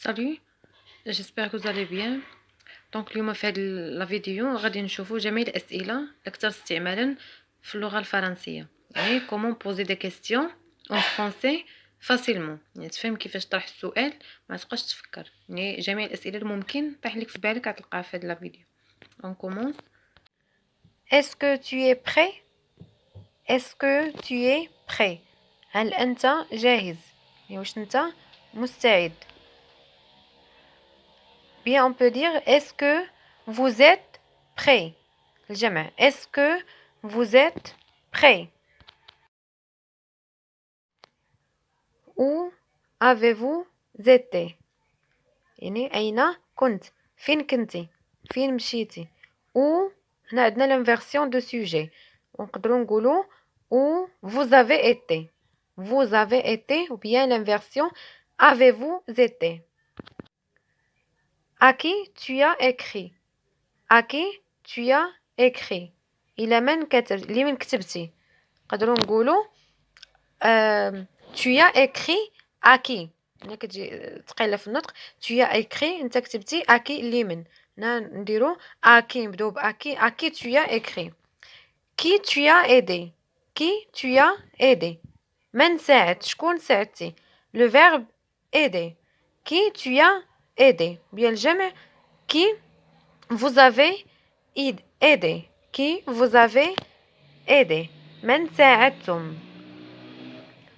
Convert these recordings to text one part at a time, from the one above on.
Salut, j'espère que vous allez bien. دونك اليوم في هذه لا فيديو غادي نشوفوا جميع الأسئلة الأكثر استعمالا في اللغة الفرنسية، يعني كومون بوزي دي كيستيون اون فرونسي فاسيلمون، يعني تفهم كيفاش طرح السؤال ما تبقاش تفكر، يعني جميع الأسئلة اللي ممكن طيح لك في بالك غتلقاها في هذه لا فيديو. اون كومونس. Est-ce que tu es prêt? Est-ce que tu es prêt? هل أنت جاهز؟ يعني واش أنت مستعد؟ Bien, on peut dire est-ce que vous êtes prêt? الجمع. Est-ce que vous êtes prêt? Où avez-vous été? يعني أين كنت؟ فين كنتي؟ فين مشيتي؟ Où هنا عندنا l'inversion de sujet. ونقدروا نقولوا où vous avez été. Vous avez été ou bien l'inversion avez-vous été. À qui tu as écrit? À qui tu as écrit? إلى من كتب لمن كتبتي؟ نقدروا نقولوا tu as écrit à qui. هنا كتجي ثقيلة في النطق. tu as écrit أنت كتبتي à qui لمن. هنا نديرو à qui نبداو ب à qui tu as écrit. Qui tu as aidé? Qui tu as aidé? من ساعد شكون ساعدتي؟ le verbe aider. Qui tu as aidé? bien الجمع qui vous avez aidé. Qui vous avez aidé. من ساعدتم.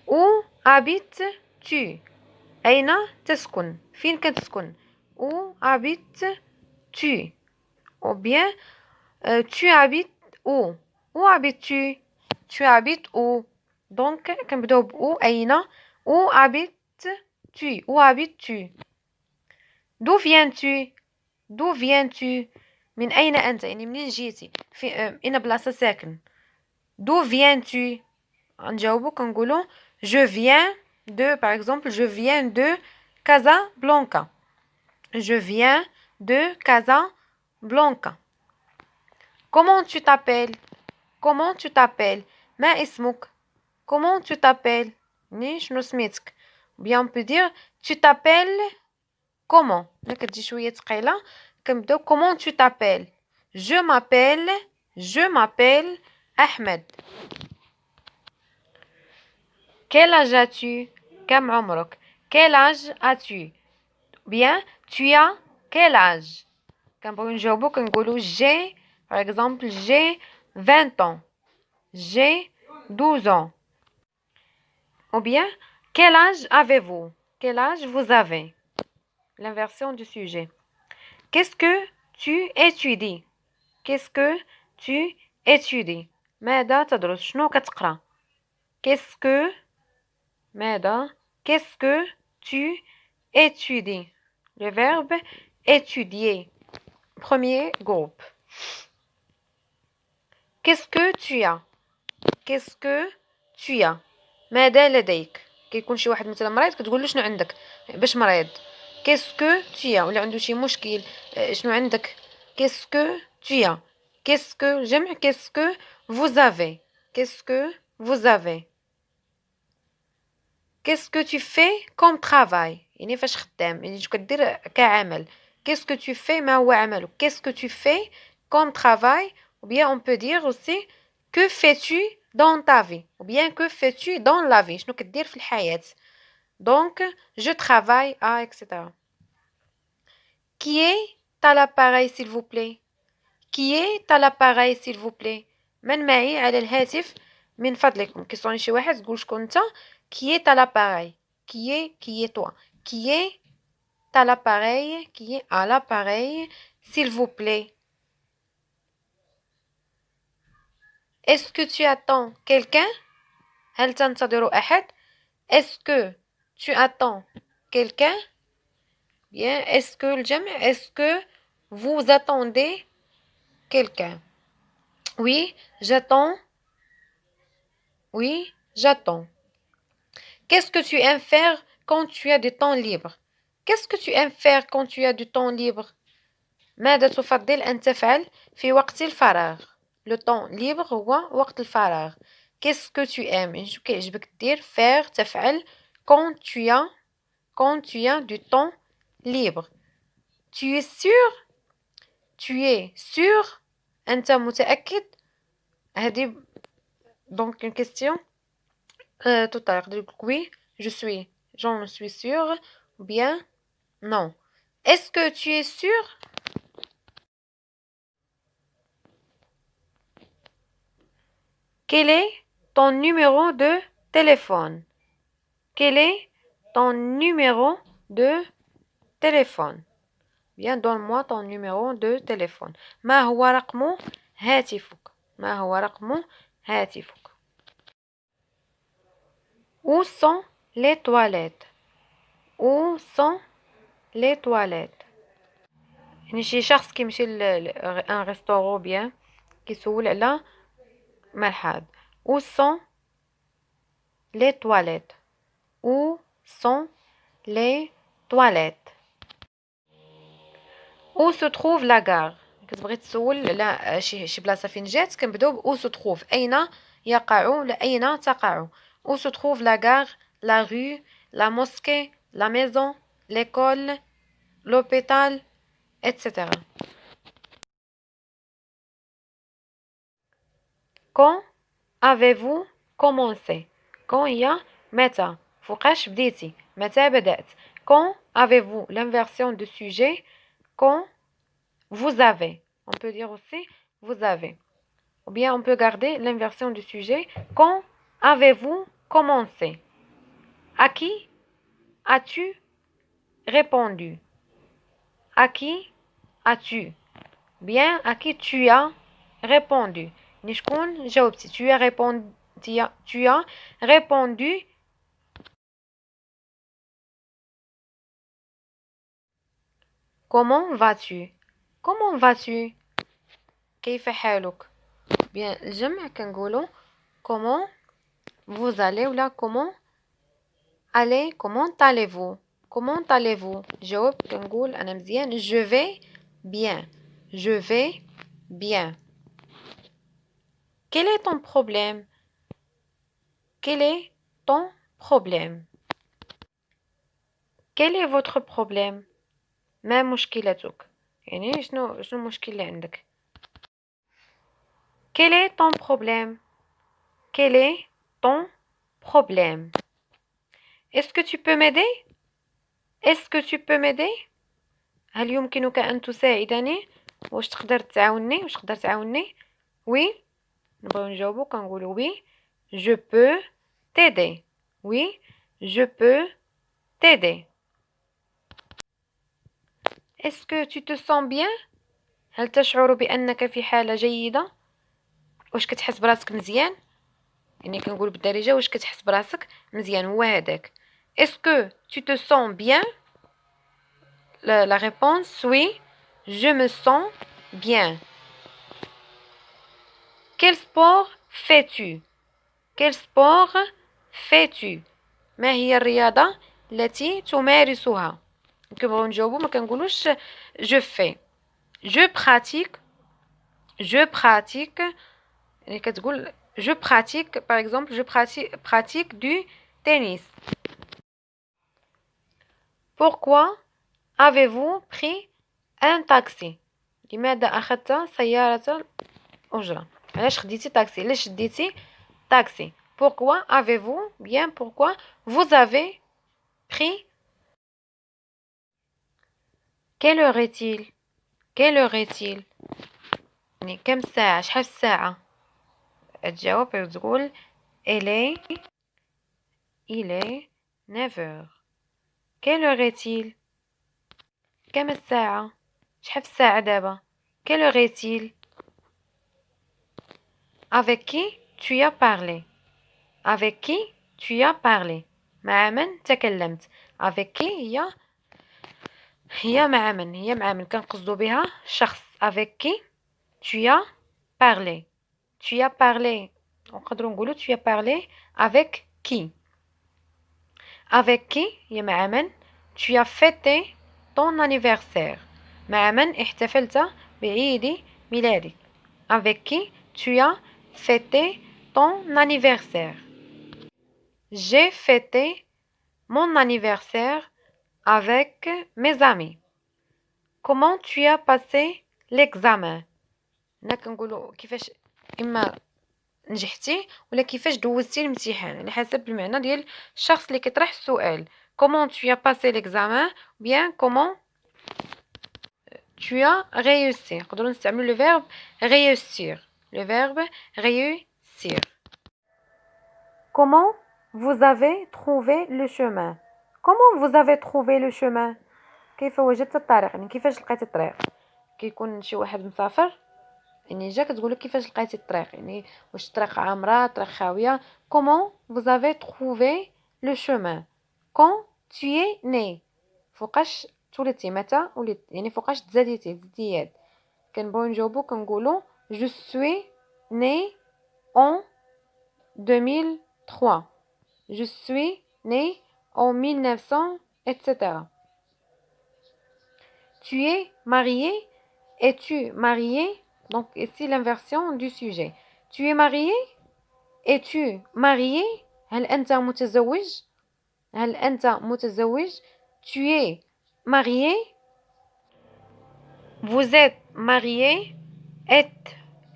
Où habites-tu? أين تسكن؟ فين كتسكن؟ Où habites-tu? Ou bien tu habites où? Où habites-tu? Tu habites où? Donc كنبداو ب où أين. Où habites-tu? Où habites-tu? D'où viens-tu? D'où viens-tu? من أين أنت؟ يعني منين جيتي؟ في أين بلاصة ساكن؟ D'où viens-tu? نجاوبو كنقولو je viens de, par exemple, je viens de Casablanca. Je viens de Casablanca. Comment tu t'appelles? Comment tu t'appelles? ما اسمك? Comment tu t'appelles? ني شنو سميتك? Bien on peut dire tu t'appelles comment. هنا كتجي شوية ثقيلة. كنبداو comment tu t'appelles? Je m'appelle أحمد. Quel âge as-tu? كم عمرك? Quel âge as-tu? Bien, tu as quel âge? كنبغيو نجاوبو كنقولو j'ai, par exemple, j'ai 20 ans. J'ai 12 ans. Ou bien, quel âge avez-vous? Quel âge vous avez? L'inversion du sujet. Qu'est-ce que tu étudies? Qu'est-ce que tu étudies? ماذا تدرس؟ شنو كتقرا؟ Qu'est-ce que ماذا Qu'est-ce que tu étudies? Le verbe étudier. Premier groupe. Qu'est-ce que tu as? Qu'est-ce que tu as? ماذا لديك؟ كيكون شي واحد مثلا مريض كتقول له شنو عندك باش مريض. Qu'est-ce que tu as؟ ولا عنده شي مشكل شنو عندك؟ Qu'est-ce que tu as? Qu'est-ce que جمع qu'est-ce que vous avez? Qu'est-ce que vous avez? Qu'est-ce que tu fais comme travail? يعني فاش خدام يعني شو كدير كعمل. Qu'est-ce que tu fais ما هو عملك. Qu'est-ce que tu fais comme travail? Ou bien on peut dire aussi que fais-tu dans ta vie? Ou bien que fais-tu dans la vie? شنو كدير في الحياة. Donc je travaille à etc. Qui est à l'appareil s'il vous plaît? Qui est à l'appareil s'il vous plaît? من معي على الهاتف من فضلكم. كيصوني شي واحد تقول شكون انت. Qui est à l'appareil? Qui est toi? Qui est à l'appareil? Qui est à l'appareil s'il vous plaît? Est-ce que tu attends quelqu'un? هل تنتظر أحد? Est-ce que tu attends quelqu'un? Bien, est-ce que الجمع est-ce que vous attendez quelqu'un? Oui, j'attends. Oui, j'attends. Qu'est-ce que tu aimes faire quand tu as du temps libre? Qu'est-ce que tu aimes faire quand tu as du temps libre? ماذا تفضل أن تفعل في وقت الفراغ؟ Le temps libre هو وقت الفراغ. Qu'est-ce que tu aimes؟ شو كيعجبك دير faire تفعل quand tu as du temps libre. Tu es sûr? Tu es sûr? أنت متأكد؟ هذه donc une question. Tout à l'heure, oui, je suis. J'en suis sûre. Ou bien, non. Est-ce que tu es sûr? Quel est ton numéro de téléphone? Quel est ton numéro de téléphone? Bien, donne-moi ton numéro de téléphone. ما هو رقم هاتفك؟ ما هو رقم هاتفك؟ Où sont les toilettes? Où sont les toilettes? يعني شي شخص كيمشي ان ريستورون بيان كيسول على مرحاض. Où sont les toilettes? Où sont les toilettes? Où se trouve la gare? كتبغي تسول على شي بلاصه فين جات كنبداو ب où se trouve. اين يقع ولا اين تقع. Où se trouve la gare, la rue, la mosquée, la maison, l'école, l'hôpital, etc. Quand avez-vous commencé? Quand هي متى فوقاش بديتي متى بدأت. Quand avez-vous l'inversion de sujet. Quand vous avez. On peut dire aussi vous avez. Ou bien on peut garder l'inversion du sujet. Quand avez-vous commencé? À qui as-tu répondu? À qui as-tu? Bien, à qui tu as répondu. نشكون جاوبتي. Tu as répondu. Tu as répondu. Comment vas-tu? Comment vas-tu? كيف حالك؟ Bien, الجمع كنقولو comment vous allez ولا comment allez. Comment allez-vous? Comment allez-vous? جاوب كنقول أنا مزيان. Je vais bien. Je vais bien. Quel est ton problème? Quel est ton problème? Quel est votre problème? ما مشكلتك؟ يعني شنو المشكل اللي عندك. Quel est ton problème? Quel est ton problème? Est-ce que tu peux m'aider? Est-ce que tu peux m'aider? هل يمكنك أن تساعدني؟ واش تقدر تعاونني؟ واش تقدر تعاونني؟ Oui. نبغيو نجاوبو كنقولو oui. Je peux t'aider. Oui, je peux t'aider. Est-ce que tu te sens bien? هل تشعر بأنك في حالة جيدة؟ واش كتحس براسك مزيان؟ يعني كنقول بالدارجة واش كتحس براسك مزيان هو هذاك. Est-ce que tu te sens bien? La réponse oui, je me sens bien. Quel sport fais-tu? Quel sport fais-tu? ما هي الرياضة التي تمارسها؟ كنبغيو نجاوبو ما كنقولوش je fais. Je pratique. Je pratique. يعني كتقول je pratique par exemple je pratique du tennis. Pourquoi avez-vous pris un taxi? لماذا أخذت سيارة أجرة؟ علاش خديتي تاكسي؟ علاش شديتي تاكسي؟ Pourquoi avez-vous bien pourquoi vous avez pris. Quelle heure est-il? Quelle heure est-il? يعني كم ساعة شحال الساعة؟ تجاوب تقول il est 9 heures. Quelle heure est-il? كم الساعة؟ شحال الساعة دابا؟ Quelle heure est-il? Avec qui tu as parlé? Avec qui tu as parlé? مع من تكلمت؟ Avec qui هي مع من كنقصدو بها شخص. Avec qui tu as parlé? Tu as parlé. نقدروا نقولوا tu as parlé avec qui? Avec qui هي مع من. Tu as fêté ton anniversaire. مع من احتفلت بعيد ميلادك. Avec qui tu as fêté ton anniversaire. J'ai fêté mon anniversaire avec mes amis. Comment tu as passé l'examen? هنا كنقولوا كيفاش اما نجحتي ولا كيفاش دوزتي الامتحان على حسب المعنى ديال الشخص اللي كيطرح السؤال. Comment tu as passé l'examen ou bien comment tu as réussi. نقدروا نستعملوا le verbe réussir. Le verbe réussir. Comment vous avez trouvé le chemin? Comment vous avez trouvé le chemin? كيف وجدت الطريق؟ يعني كيفاش لقيت الطريق. كيكون شي واحد مسافر يعني جا كتقولك كيفاش لقيتي الطريق، يعني واش الطريق عامره الطريق خاويه. Comment vous avez trouvé le chemin? Quand tu es né. فوقاش تولدتي، متى ولدت، يعني فوقاش تزاديتي تزديات. كنبغيو نجاوبو كنقولو je suis né en 2003. Je suis né en 1900, etc. Tu es marié. Es-tu marié? Donc ici l'inversion du sujet. Tu es marié? Es-tu marié? هل أنت متزوج؟ هل أنت متزوج؟ Tu es marié? Vous êtes marié?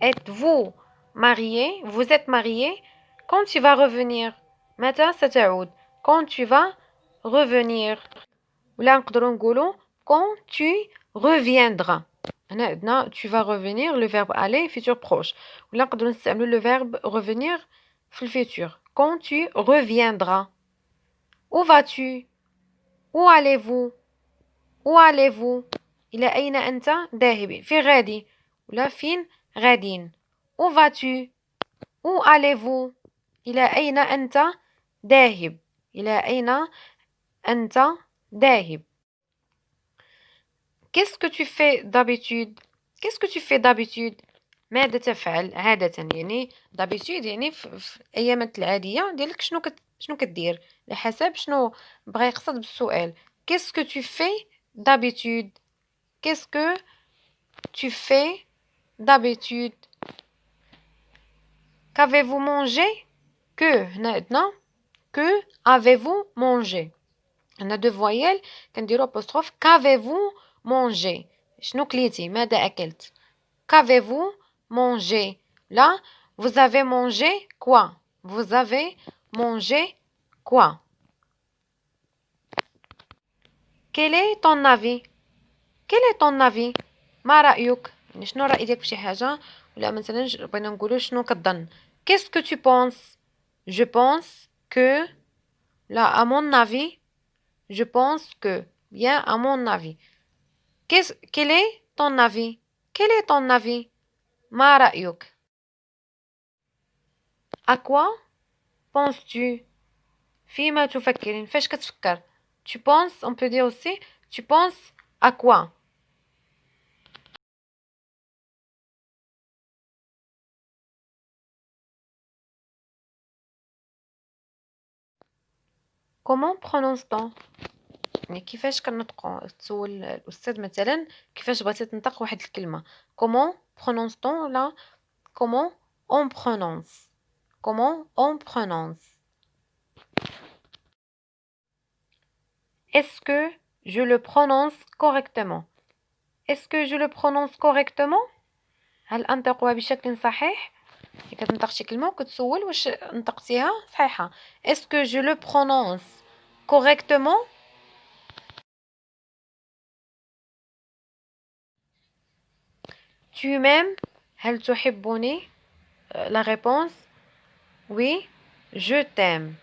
Êtes-vous marié? Vous êtes marié? Quand tu vas revenir? متى ستعود؟ Quand tu vas revenir. ولا نقدروا نقولوا quand tu reviendras. هنا عندنا tu vas revenir le verbe aller futur proche. ولا نقدروا نستعملوا le verbe revenir في الفيتور. Quand tu reviendras. Où vas-tu? Où allez-vous? Où allez-vous? إلى أين أنت ذاهب؟ في غادي ولا فين غادين. Où vas-tu? Où allez-vous? إلى أين أنت ذاهب؟ إلى أين أنت ذاهب؟ Qu'est-ce que tu fais d'habitude? Qu'est-ce que tu fais d'habitude? ماذا تفعل عادة؟ يعني d'habitude يعني في الأيامات العادية ديالك شنو كدير على حسب شنو بغا يقصد بالسؤال. Qu'est-ce que tu fais d'habitude? Qu'est-ce que tu fais d'habitude? Qu'avez-vous mangé? Que هنا عندنا que avez-vous mangé. هنا deux voyelles كنديرو apostrophe. Qu'avez-vous mangé? شنو كليتي؟ ماذا أكلت؟ Qu'avez-vous mangé? Là, vous avez mangé quoi? Vous avez mangé quoi? Quel est ton avis? Quel est ton avis? ما رأيك؟ يعني شنو الرأي ديالك بشي حاجة، ولا مثلا بغينا نقولو شنو كتظن. Qu'est-ce que tu penses? Je pense que. Là, à mon avis, je pense que. Bien, à mon avis. Quel est ton avis? Quel est ton avis? ما رأيك؟ À quoi penses-tu? فيما تفكرين، فاش كتفكر. Tu penses, on peut dire aussi, tu penses à quoi? Comment prononce-t-on؟ يعني كيفاش كنطقو؟ تسول الأستاذ مثلا كيفاش بغيتي تنطق واحد الكلمة. Comment prononce-t-on là? Comment on prononce? Comment on prononce? Est-ce que je le prononce correctement? Est-ce que je le prononce correctement? هل أنطقها بشكل صحيح؟ كتنطق شي كلمة وكتسول واش نطقتيها صحيحة. Est-ce que je le prononce correctement? Tu m'aimes? هل تحبني؟ La réponse oui, je t'aime.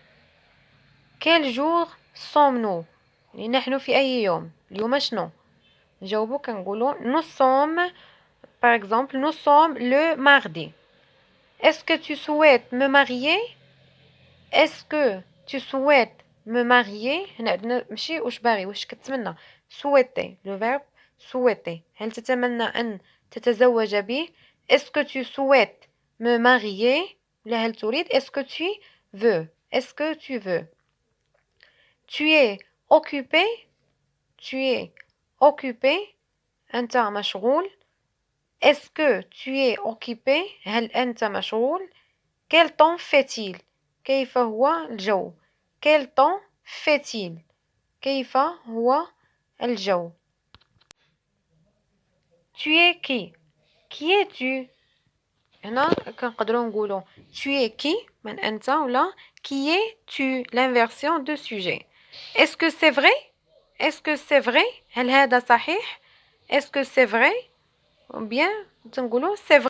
Quel jour sommes-nous? يعني نحن في أي يوم؟ اليوم شنو؟ نجاوبو كنقولو nous sommes, par exemple, nous sommes le mardi. Est-ce que tu souhaites me marier? Est-ce que tu souhaites me marier؟ هنا عندنا ماشي واش باغي، واش كتمنى. souhaiter le verbe souhaiter. هل تتمنى أن تتزوج بي؟ Est-ce que tu souhaites me marier؟ ولا هل تريد؟ Est-ce que tu veux؟ Est-ce que tu veux؟ Tu es occupé? Tu es occupé. أنت مشغول. Est-ce que tu es occupé؟ هل أنت مشغول؟ Quel temps fait-il؟ كيف هو الجو؟ Quel temps fait-il؟ كيف هو الجو. tu es qui. qui es-tu. هنا كنقدروا نقولوا tu es qui من أنت ولا qui es-tu l'inversion de sujet. est-ce que c'est vrai. est-ce que c'est vrai. هل هذا صحيح. est-ce que c'est vrai. ou bien تنقولوا c'est vrai.